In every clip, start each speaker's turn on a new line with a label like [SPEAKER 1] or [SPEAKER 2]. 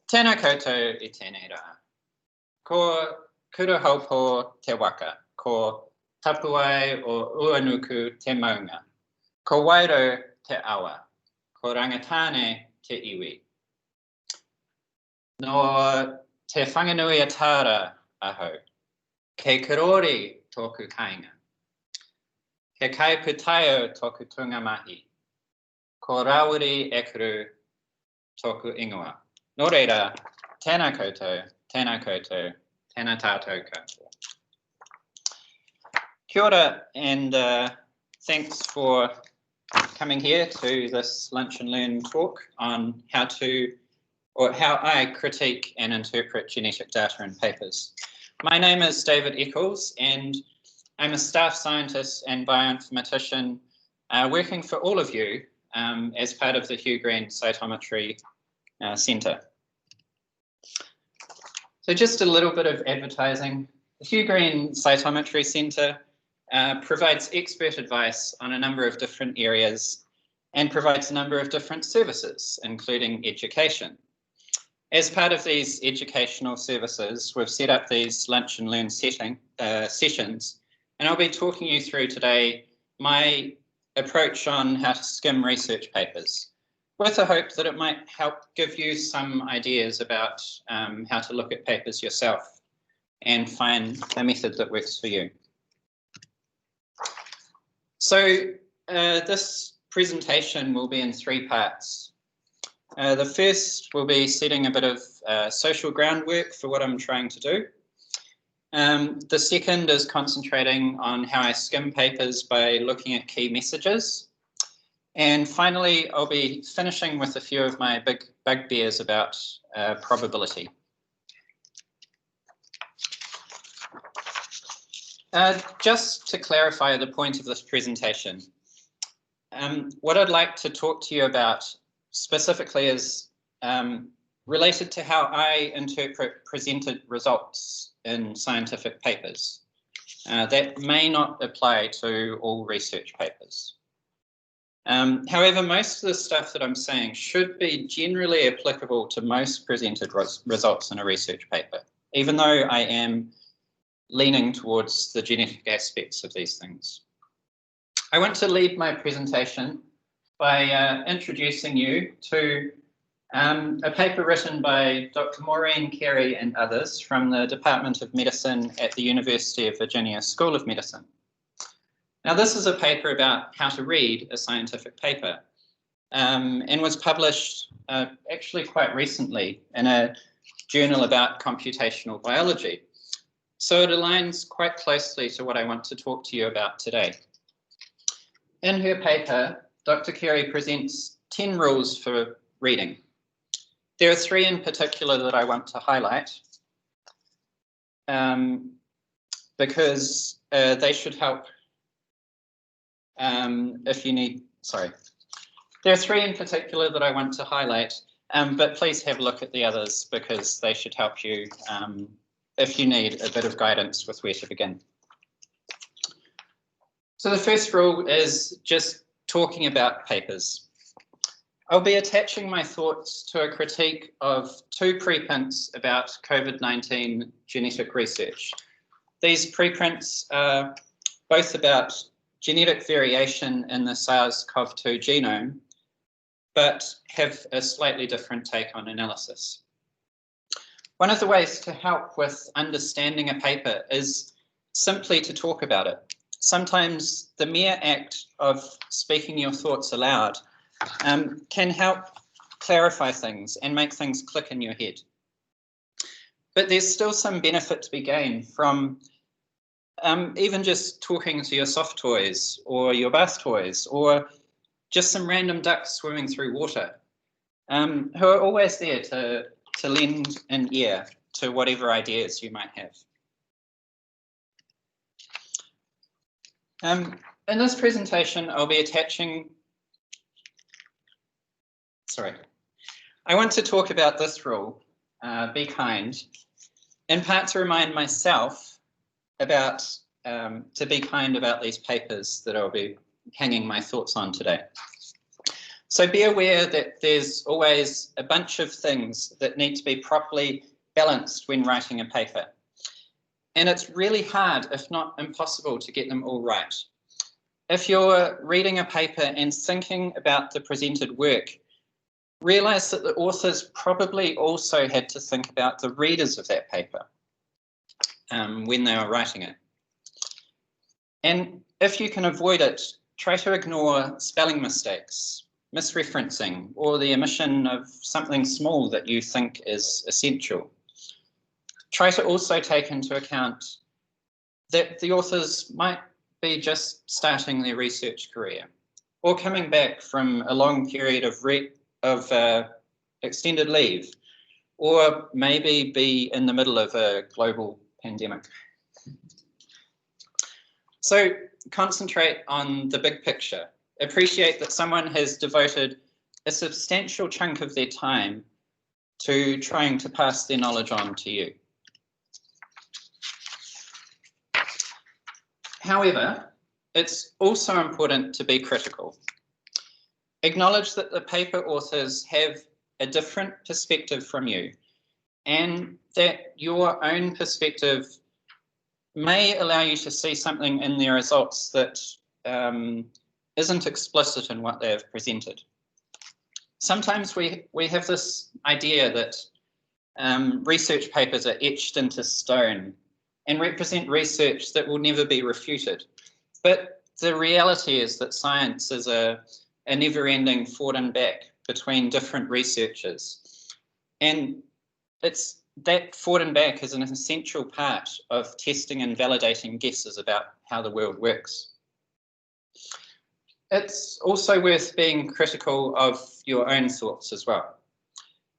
[SPEAKER 1] Tēnā koutou I tēnei rā. Ko kurahopo te waka, ko tapuai o uanuku te maunga, ko wairo te awa, ko rangatane te iwi. No te whanganui atara aho, ke karori tōku kāinga, ke kai putaio tōku tunga mahi, ko rawiri ekuru tōku ingoa. Nō reira, tēnā koutou, tēnā koutou, tēnā tātou koutou. Kia ora, and thanks for coming here to this Lunch and Learn talk on how I critique and interpret genetic data in papers. My name is David Eccles, and I'm a staff scientist and bioinformatician working for all of you as part of the Hugh Cytometry Centre. So just a little bit of advertising. The Hugh Cytometry Centre provides expert advice on a number of different areas and provides a number of different services, including education. As part of these educational services, we've set up these Lunch and Learn sessions, and I'll be talking you through today my approach on how to skim research papers, with the hope that it might help give you some ideas about how to look at papers yourself and find a method that works for you. So this presentation will be in 3 parts. The first will be setting a bit of social groundwork for what I'm trying to do. The second is concentrating on how I skim papers by looking at key messages. And finally, I'll be finishing with a few of my big bugbears about probability. Just to clarify the point of this presentation, what I'd like to talk to you about specifically is related to how I interpret presented results in scientific papers. That may not apply to all research papers. However, most of the stuff that I'm saying should be generally applicable to most presented results in a research paper, even though I am leaning towards the genetic aspects of these things. I want to lead my presentation by introducing you to a paper written by Dr. Maureen Carey and others from the Department of Medicine at the University of Virginia School of Medicine. Now, this is a paper about how to read a scientific paper and was published actually quite recently in a journal about computational biology. So it aligns quite closely to what I want to talk to you about today. In her paper, Dr. Carey presents 10 rules for reading. There are 3 in particular that I want to highlight because they should help if you need, sorry. There are 3 in particular that I want to highlight, but please have a look at the others because they should help you if you need a bit of guidance with where to begin. So the first rule is just talking about papers. I'll be attaching my thoughts to a critique of 2 preprints about COVID-19 genetic research. These preprints are both about genetic variation in the SARS-CoV-2 genome, but have a slightly different take on analysis. One of the ways to help with understanding a paper is simply to talk about it. Sometimes the mere act of speaking your thoughts aloud can help clarify things and make things click in your head. But there's still some benefit to be gained from even just talking to your soft toys or your bath toys or just some random ducks swimming through water who are always there to lend an ear to whatever ideas you might have. In this presentation, I'll be attaching, I want to talk about this rule, be kind, in part to remind myself about, to be kind about these papers that I'll be hanging my thoughts on today. So be aware that there's always a bunch of things that need to be properly balanced when writing a paper. And it's really hard, if not impossible, to get them all right. If you're reading a paper and thinking about the presented work, realize that the authors probably also had to think about the readers of that paper when they were writing it. And if you can avoid it, try to ignore spelling mistakes, misreferencing, or the omission of something small that you think is essential. Try to also take into account that the authors might be just starting their research career or coming back from a long period of extended leave, or maybe be in the middle of a global pandemic. So concentrate on the big picture. Appreciate that someone has devoted a substantial chunk of their time to trying to pass their knowledge on to you. However, it's also important to be critical. Acknowledge that the paper authors have a different perspective from you, and that your own perspective may allow you to see something in their results that isn't explicit in what they have presented. Sometimes we have this idea that research papers are etched into stone and represent research that will never be refuted. But the reality is that science is a never-ending forward and back between different researchers. And it's that forward and back is an essential part of testing and validating guesses about how the world works. It's also worth being critical of your own thoughts as well.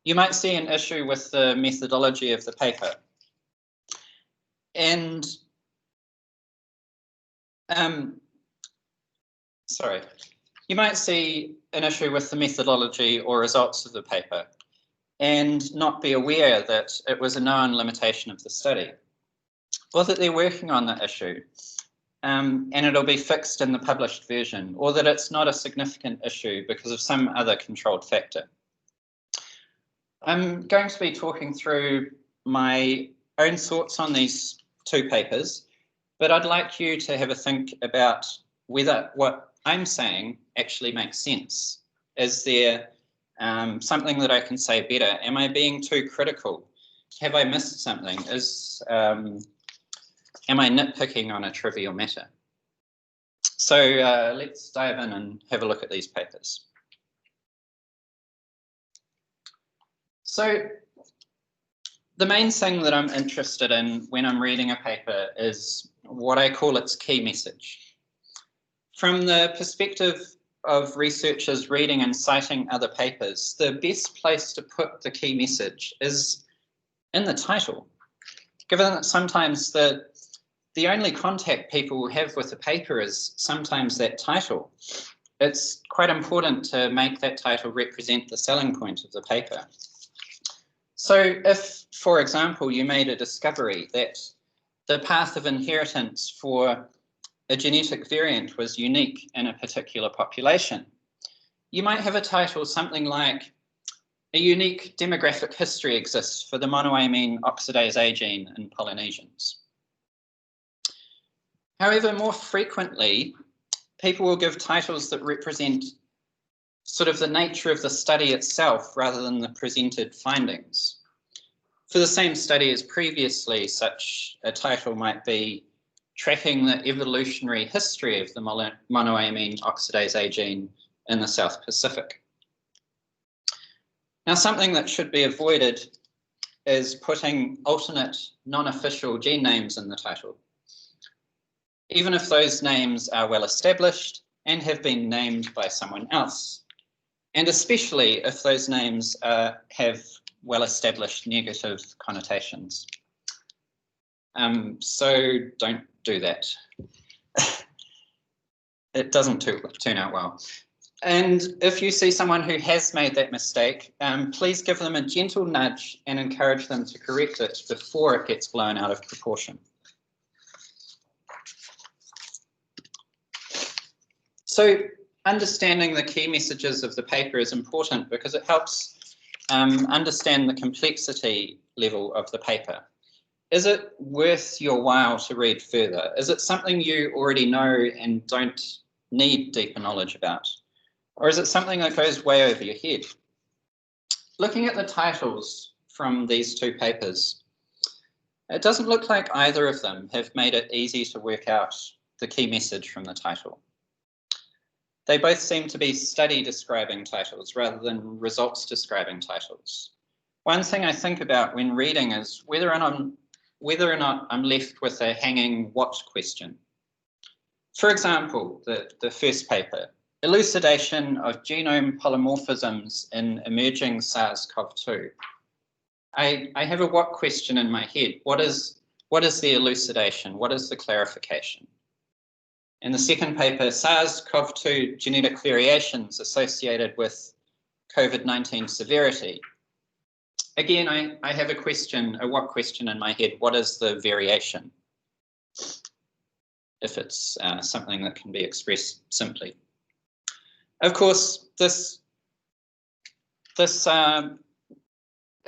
[SPEAKER 1] You might see an issue with the methodology of the paper. And you might see an issue with the methodology or results of the paper and not be aware that it was a known limitation of the study, or that they're working on the issue and it'll be fixed in the published version, or that it's not a significant issue because of some other controlled factor. I'm going to be talking through my own thoughts on these two papers, but I'd like you to have a think about whether what I'm saying actually makes sense. Is there something that I can say better? Am I being too critical? Have I missed something? Am I nitpicking on a trivial matter? So let's dive in and have a look at these papers. So the main thing that I'm interested in when I'm reading a paper is what I call its key message. From the perspective of researchers reading and citing other papers, the best place to put the key message is in the title. Given that sometimes the only contact people will have with the paper is sometimes that title, it's quite important to make that title represent the selling point of the paper. So if, for example, you made a discovery that the path of inheritance for a genetic variant was unique in a particular population, you might have a title something like, "A unique demographic history exists for the monoamine oxidase A gene in Polynesians." However, more frequently, people will give titles that represent sort of the nature of the study itself rather than the presented findings. For the same study as previously, such a title might be "Tracking the Evolutionary History of the Monoamine Oxidase A gene in the South Pacific." Now, something that should be avoided is putting alternate non-official gene names in the title, even if those names are well established and have been named by someone else, and especially if those names have well-established negative connotations. So don't do that. It doesn't turn out well. And if you see someone who has made that mistake, please give them a gentle nudge and encourage them to correct it before it gets blown out of proportion. So understanding the key messages of the paper is important because it helps understand the complexity level of the paper. Is it worth your while to read further? Is it something you already know and don't need deeper knowledge about? Or is it something that goes way over your head? Looking at the titles from these two papers, it doesn't look like either of them have made it easy to work out the key message from the title. They both seem to be study describing titles rather than results describing titles. One thing I think about when reading is whether or not I'm left with a hanging what question. For example, the first paper, elucidation of genome polymorphisms in emerging SARS-CoV-2. I have a what question in my head. What is the elucidation? What is the clarification? In the second paper, SARS-CoV-2 genetic variations associated with COVID-19 severity. Again, I have a what question in my head. What is the variation? If it's something that can be expressed simply. Of course, this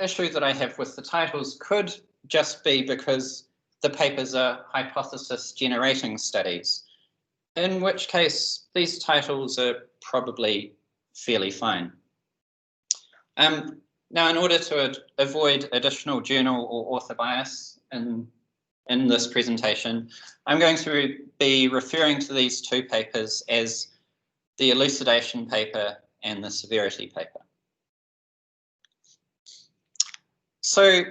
[SPEAKER 1] issue that I have with the titles could just be because the papers are hypothesis generating studies, in which case these titles are probably fairly fine. Now, in order to avoid additional journal or author bias in this presentation, I'm going to be referring to these two papers as the elucidation paper and the severity paper. So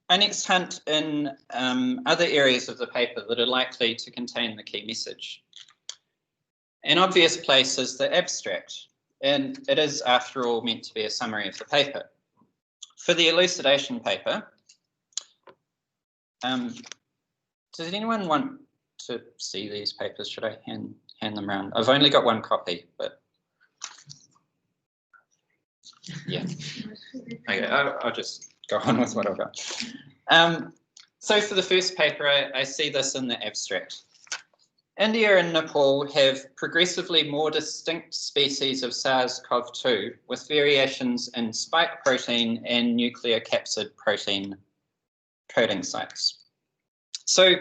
[SPEAKER 1] I next hunt in other areas of the paper that are likely to contain the key message. An obvious place is the abstract, and it is, after all, meant to be a summary of the paper. For the elucidation paper, does anyone want to see these papers? Should I hand them around? I've only got one copy, but yeah. Okay, I'll just go on with what I've got. So for the first paper, I see this in the abstract. India and Nepal have progressively more distinct species of SARS-CoV-2 with variations in spike protein and nuclear capsid protein coding sites. So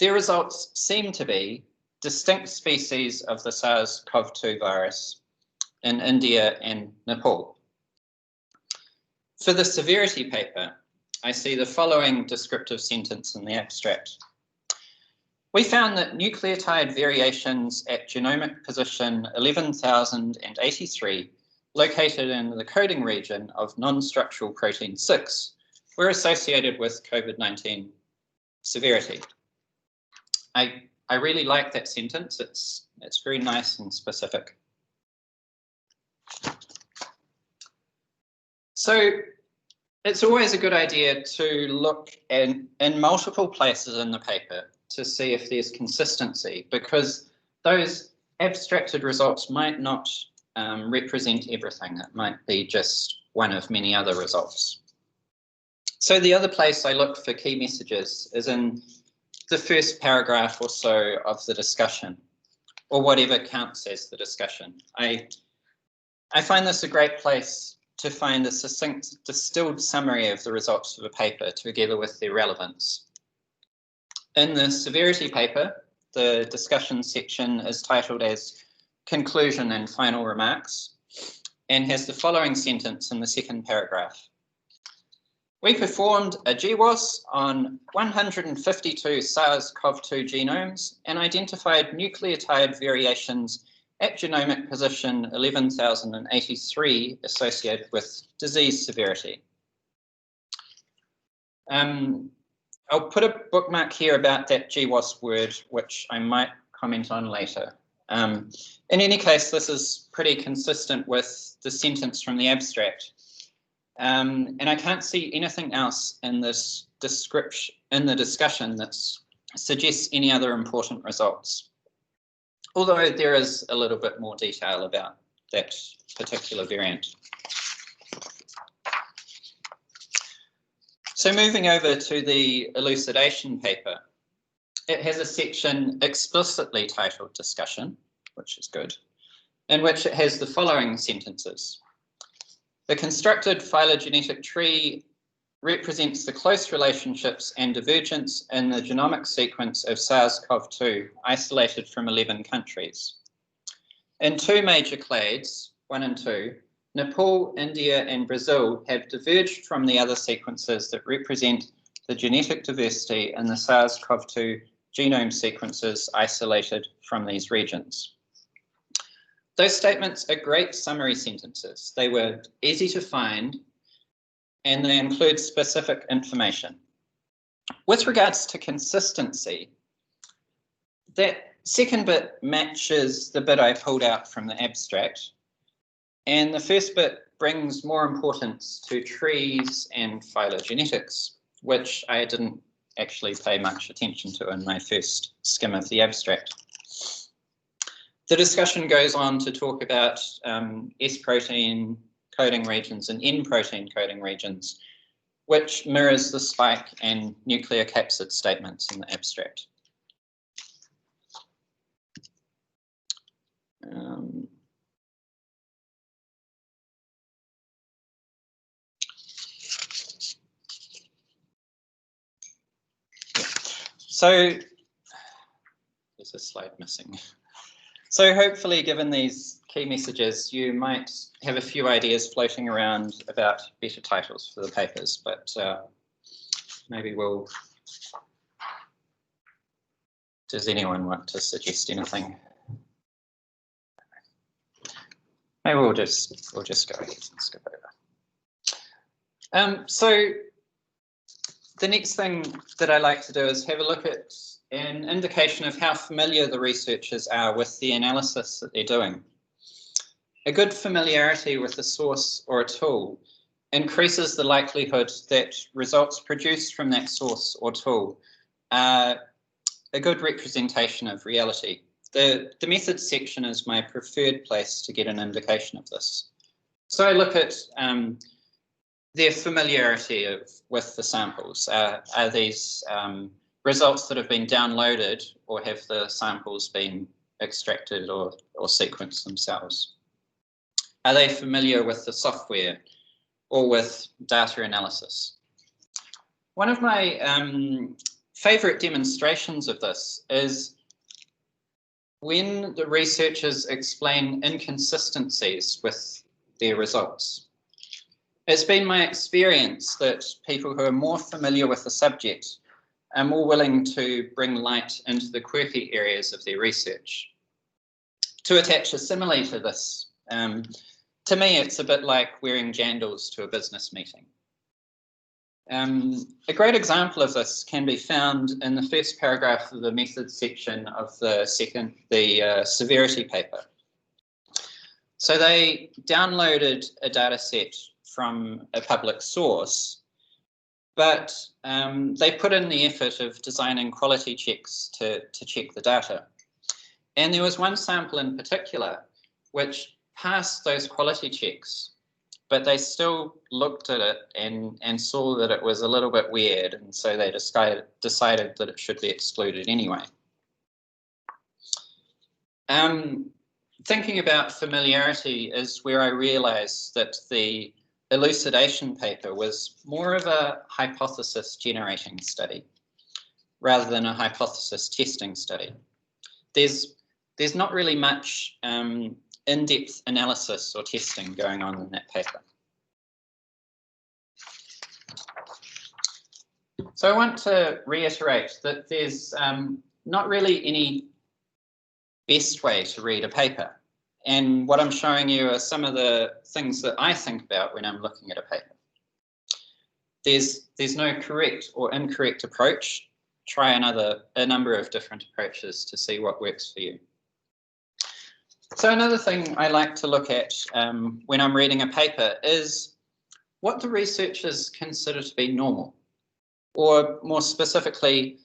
[SPEAKER 1] their results seem to be distinct species of the SARS-CoV-2 virus in India and Nepal. For the severity paper, I see the following descriptive sentence in the abstract. We found that nucleotide variations at genomic position 11,083, located in the coding region of non-structural protein 6, were associated with COVID-19 severity. I really like that sentence. It's very nice and specific. So it's always a good idea to look in multiple places in the paper to see if there's consistency, because those abstracted results might not represent everything. It might be just one of many other results. So the other place I look for key messages is in the first paragraph or so of the discussion, or whatever counts as the discussion. I find this a great place to find a succinct, distilled summary of the results of a paper together with their relevance. In the severity paper, the discussion section is titled as Conclusion and Final Remarks and has the following sentence in the second paragraph. We performed a GWAS on 152 SARS-CoV-2 genomes and identified nucleotide variations at genomic position 11,083 associated with disease severity. I'll put a bookmark here about that GWAS word, which I might comment on later. In any case, this is pretty consistent with the sentence from the abstract. And I can't see anything else in this description, in the discussion, that suggests any other important results. Although there is a little bit more detail about that particular variant. So moving over to the elucidation paper, it has a section explicitly titled Discussion, which is good. in which it has the following sentences. The constructed phylogenetic tree represents the close relationships and divergence in the genomic sequence of SARS-CoV-2 isolated from 11 countries. In two major clades, 1 and 2, Nepal, India, and Brazil have diverged from the other sequences that represent the genetic diversity in the SARS-CoV-2 genome sequences isolated from these regions. Those statements are great summary sentences. They were easy to find, and they include specific information. With regards to consistency, that second bit matches the bit I pulled out from the abstract, and the first bit brings more importance to trees and phylogenetics, which I didn't actually pay much attention to in my first skim of the abstract. The discussion goes on to talk about S protein coding regions and N protein coding regions, which mirrors the spike and nucleocapsid statements in the abstract. So there's a slide missing. So hopefully, given these key messages, you might have a few ideas floating around about better titles for the papers, but maybe we'll... Does anyone want to suggest anything? Maybe we'll just go ahead and skip over. So the next thing that I like to do is have a look at an indication of how familiar the researchers are with the analysis that they're doing. A good familiarity with a source or a tool increases the likelihood that results produced from that source or tool are a good representation of reality. The methods section is my preferred place to get an indication of this. So I look at their familiarity with the samples. Are these results that have been downloaded, or have the samples been extracted or sequenced themselves? Are they familiar with the software or with data analysis? One of my favorite demonstrations of this is when the researchers explain inconsistencies with their results. It's been my experience that people who are more familiar with the subject are more willing to bring light into the quirky areas of their research. To attach a simile to this, to me, it's a bit like wearing jandals to a business meeting. A great example of this can be found in the first paragraph of the methods section of the severity paper. So they downloaded a data set from a public source, but they put in the effort of designing quality checks to check the data. And there was one sample in particular which passed those quality checks, but they still looked at it and saw that it was a little bit weird, and so they decided that it should be excluded anyway. Thinking about familiarity is where I realized that the elucidation paper was more of a hypothesis generating study rather than a hypothesis testing study. There's not really much in-depth analysis or testing going on in that paper. So I want to reiterate that there's not really any best way to read a paper. And what I'm showing you are some of the things that I think about when I'm looking at a paper. There's no correct or incorrect approach. Try a number of different approaches to see what works for you. So another thing I like to look at when I'm reading a paper is what do researchers consider to be normal? Or more specifically,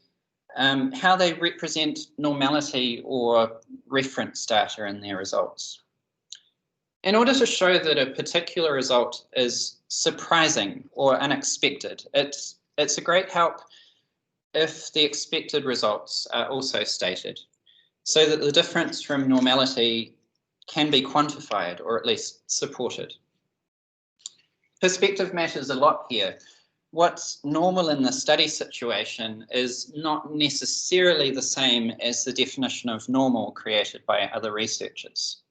[SPEAKER 1] how they represent normality or reference data in their results. In order to show that a particular result is surprising or unexpected, it's a great help if the expected results are also stated, so that the difference from normality can be quantified or at least supported. Perspective matters a lot here. What's normal in the study situation is not necessarily the same as the definition of normal created by other researchers.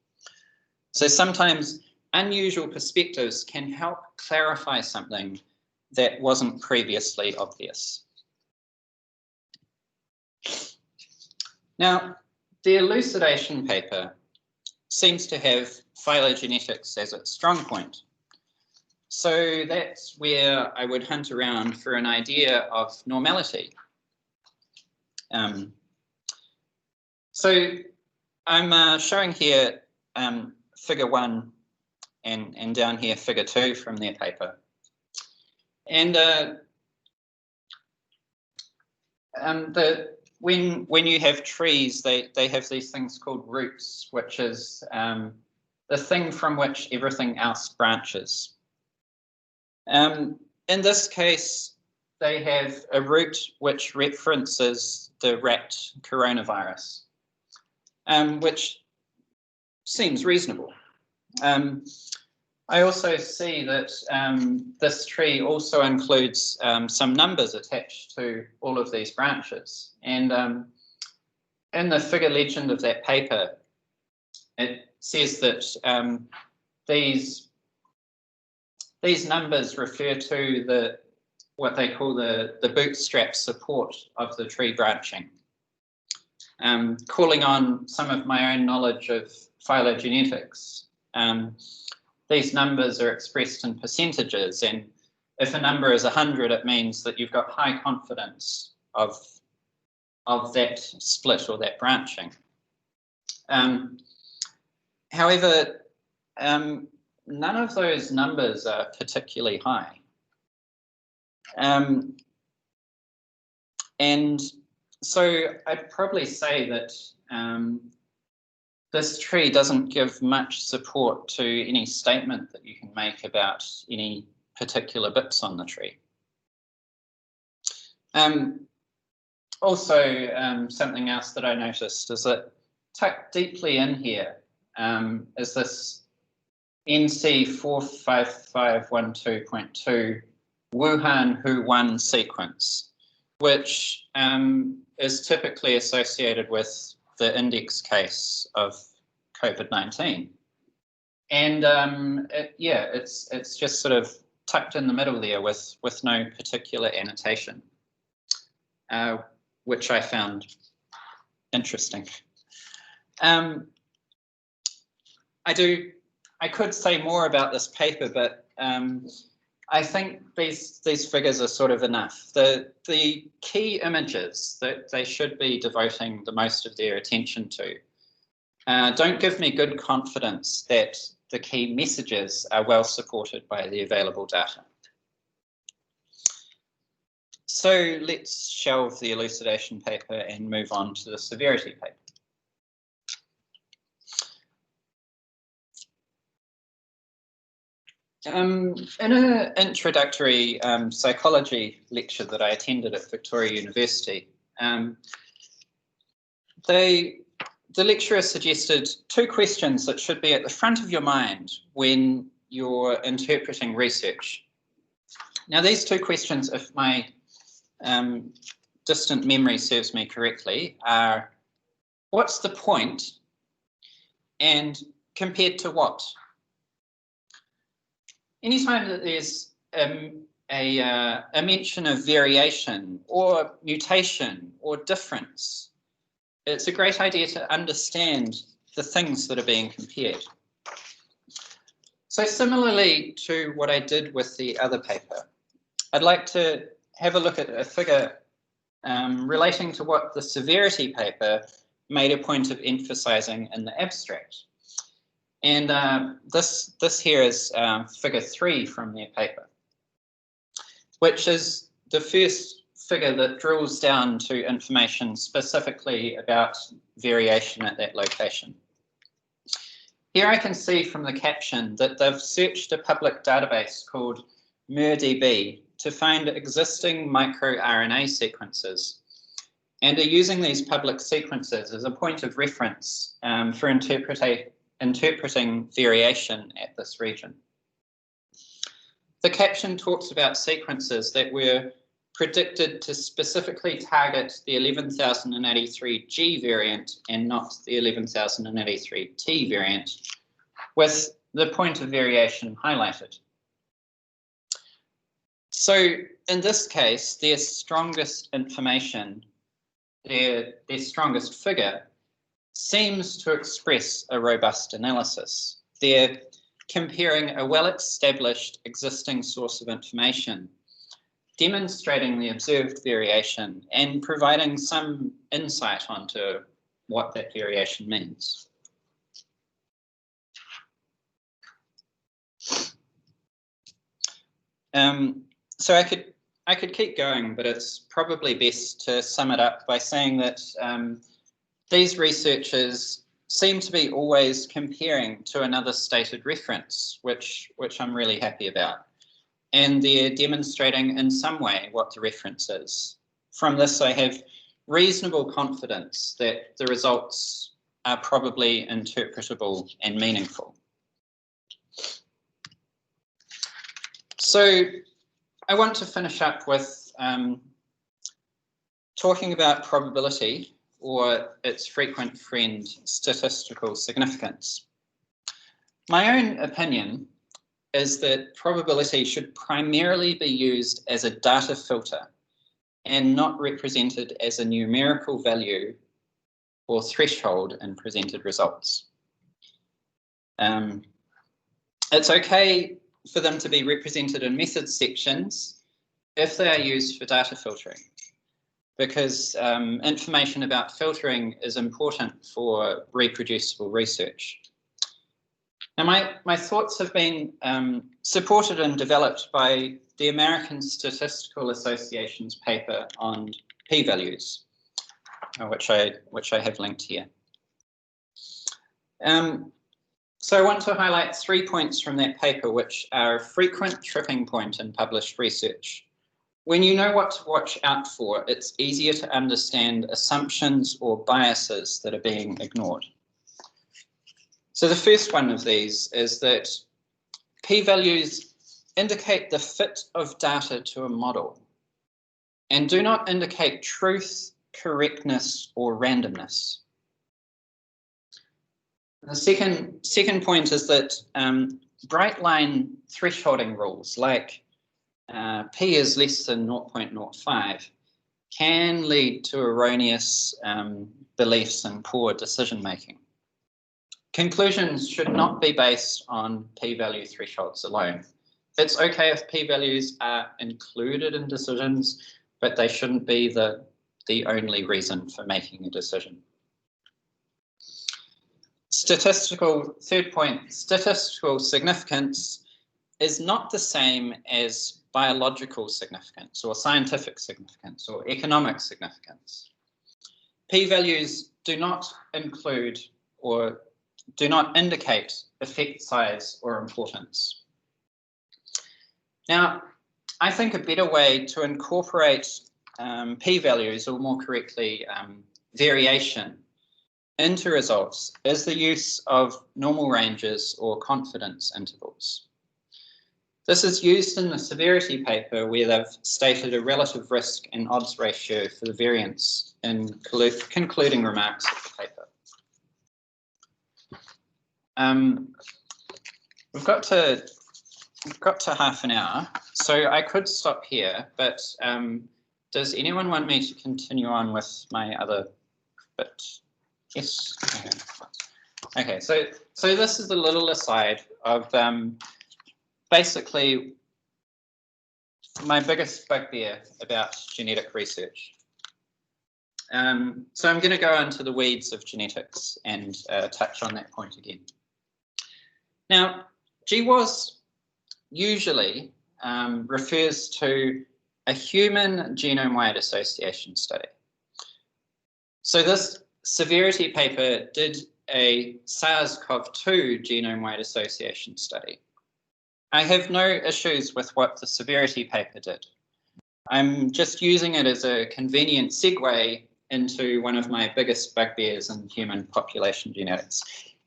[SPEAKER 1] So sometimes unusual perspectives can help clarify something that wasn't previously obvious. Now, the elucidation paper seems to have phylogenetics as its strong point. So that's where I would hunt around for an idea of normality. So I'm showing here figure 1 and down here figure 2 from their paper. And when you have trees, they have these things called roots, which is the thing from which everything else branches. In this case, they have a root which references the rat coronavirus, which seems reasonable. I also see that this tree also includes some numbers attached to all of these branches. And in the figure legend of that paper, it says that these numbers refer to what they call the bootstrap support of the tree branching. Calling on some of my own knowledge of phylogenetics, these numbers are expressed in percentages, and if a number is 100, it means that you've got high confidence of that split or that branching. However, none of those numbers are particularly high. And so I'd probably say that this tree doesn't give much support to any statement that you can make about any particular bits on the tree. Also, something else that I noticed is that tucked deeply in here is this NC 45512.2 Wuhan Hu1 sequence, which is typically associated with the index case of COVID-19. And it's just sort of tucked in the middle there with no particular annotation, which I found interesting. I could say more about this paper, but I think these figures are sort of enough. The key images that they should be devoting the most of their attention to don't give me good confidence that the key messages are well supported by the available data. So let's shelve the elucidation paper and move on to the severity paper. In an introductory psychology lecture that I attended at Victoria University, the lecturer suggested 2 questions that should be at the front of your mind when you're interpreting research. Now, these 2 questions, if my distant memory serves me correctly, are what's the point and compared to what? Anytime that there's a mention of variation or mutation or difference, it's a great idea to understand the things that are being compared. So similarly to what I did with the other paper, I'd like to have a look at a figure relating to what the severity paper made a point of emphasizing in the abstract. And this here is figure 3 from their paper, which is the first figure that drills down to information specifically about variation at that location. Here I can see from the caption that they've searched a public database called MurDB to find existing microRNA sequences, and are using these public sequences as a point of reference for interpreting variation at this region. The caption talks about sequences that were predicted to specifically target the 11,083G variant and not the 11,083T variant, with the point of variation highlighted. So in this case, their strongest information, their strongest figure, seems to express a robust analysis. They're comparing a well-established existing source of information, demonstrating the observed variation and providing some insight onto what that variation means. So I could keep going, but it's probably best to sum it up by saying that these researchers seem to be always comparing to another stated reference, which I'm really happy about. And they're demonstrating in some way what the reference is. From this, I have reasonable confidence that the results are probably interpretable and meaningful. So I want to finish up with talking about probability, or its frequent friend, statistical significance. My own opinion is that probability should primarily be used as a data filter and not represented as a numerical value or threshold in presented results. It's okay for them to be represented in methods sections if they are used for data filtering, because information about filtering is important for reproducible research. Now, my thoughts have been supported and developed by the American Statistical Association's paper on p-values, which I have linked here. So I want to highlight 3 points from that paper, which are a frequent tripping point in published research. When you know what to watch out for, it's easier to understand assumptions or biases that are being ignored. So the first one of these is that p-values indicate the fit of data to a model and do not indicate truth, correctness, or randomness. The second point is that bright line thresholding rules like p is less than 0.05 can lead to erroneous beliefs and poor decision making. Conclusions should not be based on p-value thresholds alone. It's okay if p-values are included in decisions, but they shouldn't be the only reason for making a decision. Third point, statistical significance is not the same as biological significance or scientific significance or economic significance. P-values do not include or do not indicate effect size or importance. Now, I think a better way to incorporate p-values, or more correctly, variation, into results is the use of normal ranges or confidence intervals. This is used in the severity paper where they've stated a relative risk and odds ratio for the variance in concluding remarks of the paper. We've got to half an hour, so I could stop here, but does anyone want me to continue on with my other bit? Yes. Okay. So this is a little aside of basically my biggest bugbear about genetic research. So I'm going to go into the weeds of genetics and touch on that point again. Now, GWAS usually refers to a human genome-wide association study. So this severity paper did a SARS-CoV-2 genome-wide association study. I have no issues with what the severity paper did. I'm just using it as a convenient segue into one of my biggest bugbears in human population genetics.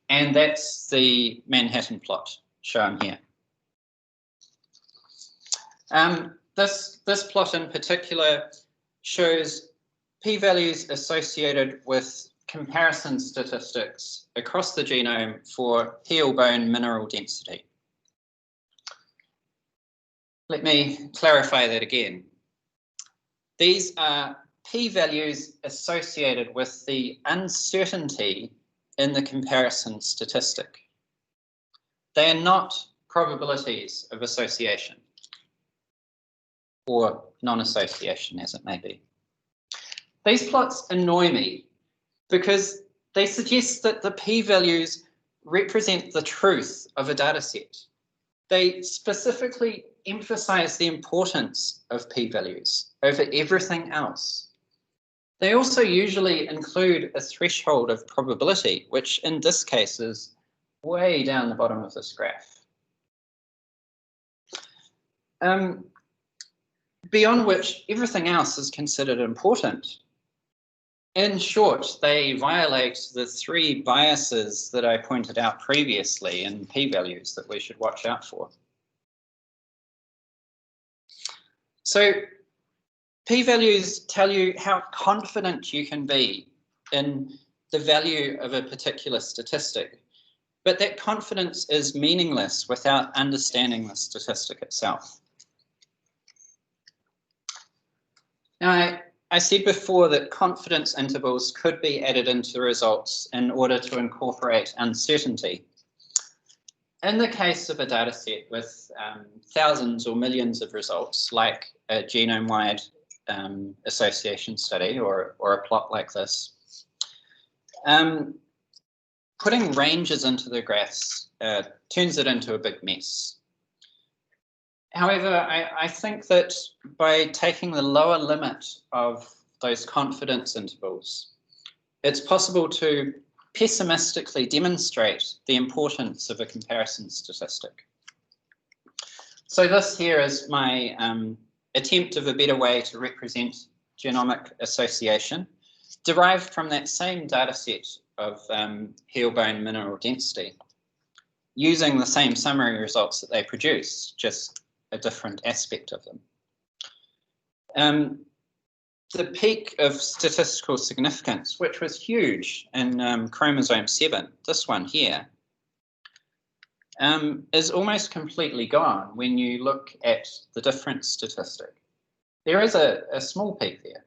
[SPEAKER 1] And that's the Manhattan plot shown here. This plot in particular shows p-values associated with comparison statistics across the genome for heel bone mineral density. Let me clarify that again. These are p-values associated with the uncertainty in the comparison statistic. They are not probabilities of association or non-association, as it may be. These plots annoy me because they suggest that the p-values represent the truth of a data set. They specifically emphasize the importance of p-values over everything else. They also usually include a threshold of probability, which in this case is way down the bottom of this graph. Beyond which everything else is considered important. In short, they violate the 3 biases that I pointed out previously in p-values that we should watch out for. So p-values tell you how confident you can be in the value of a particular statistic, but that confidence is meaningless without understanding the statistic itself. Now, I said before that confidence intervals could be added into the results in order to incorporate uncertainty. In the case of a data set with thousands or millions of results, like a genome-wide association study or a plot like this, putting ranges into the graphs turns it into a big mess. However, I think that by taking the lower limit of those confidence intervals, it's possible to pessimistically demonstrate the importance of a comparison statistic. So this here is my attempt of a better way to represent genomic association, derived from that same data set of heel bone mineral density, using the same summary results that they produce, just a different aspect of them. The peak of statistical significance, which was huge in chromosome 7, this one here, is almost completely gone when you look at the difference statistic. There is a small peak there.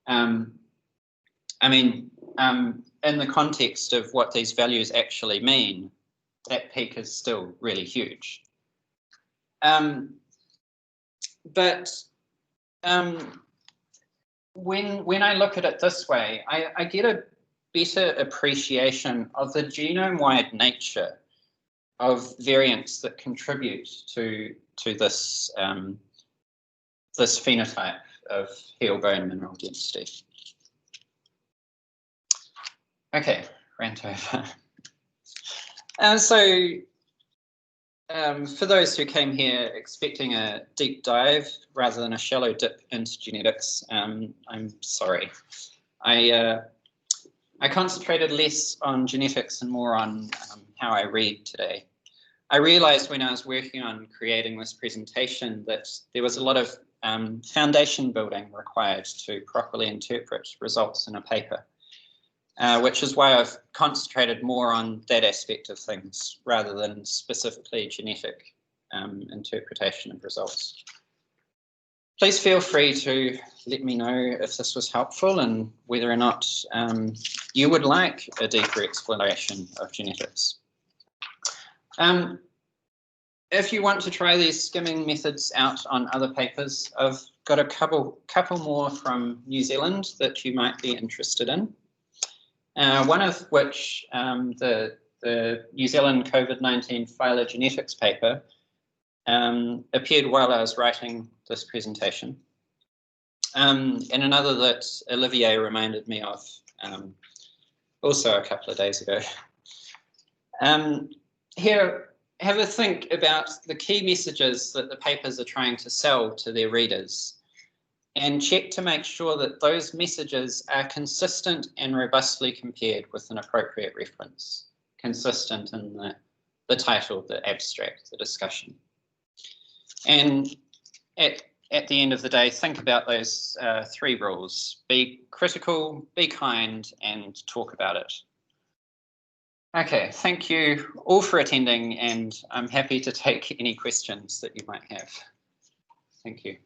[SPEAKER 1] I mean, in the context of what these values actually mean, that peak is still really huge. But when I look at it this way, I get a better appreciation of the genome-wide nature of variants that contribute to this this phenotype of heel bone mineral density. Okay, rant over. For those who came here expecting a deep dive rather than a shallow dip into genetics, I'm sorry. I concentrated less on genetics and more on how I read today. I realized when I was working on creating this presentation that there was a lot of foundation building required to properly interpret results in a paper. Which is why I've concentrated more on that aspect of things rather than specifically genetic interpretation of results. Please feel free to let me know if this was helpful and whether or not you would like a deeper exploration of genetics. If you want to try these skimming methods out on other papers, I've got a couple more from New Zealand that you might be interested in. One of which, the New Zealand COVID-19 phylogenetics paper, appeared while I was writing this presentation. And another that Olivier reminded me of also a couple of days ago. Here, have a think about the key messages that the papers are trying to sell to their readers, and check to make sure that those messages are consistent and robustly compared with an appropriate reference. consistent in the title, the abstract, the discussion. And at the end of the day, think about those 3 rules. Be critical, be kind, and talk about it. Okay, thank you all for attending, and I'm happy to take any questions that you might have. Thank you.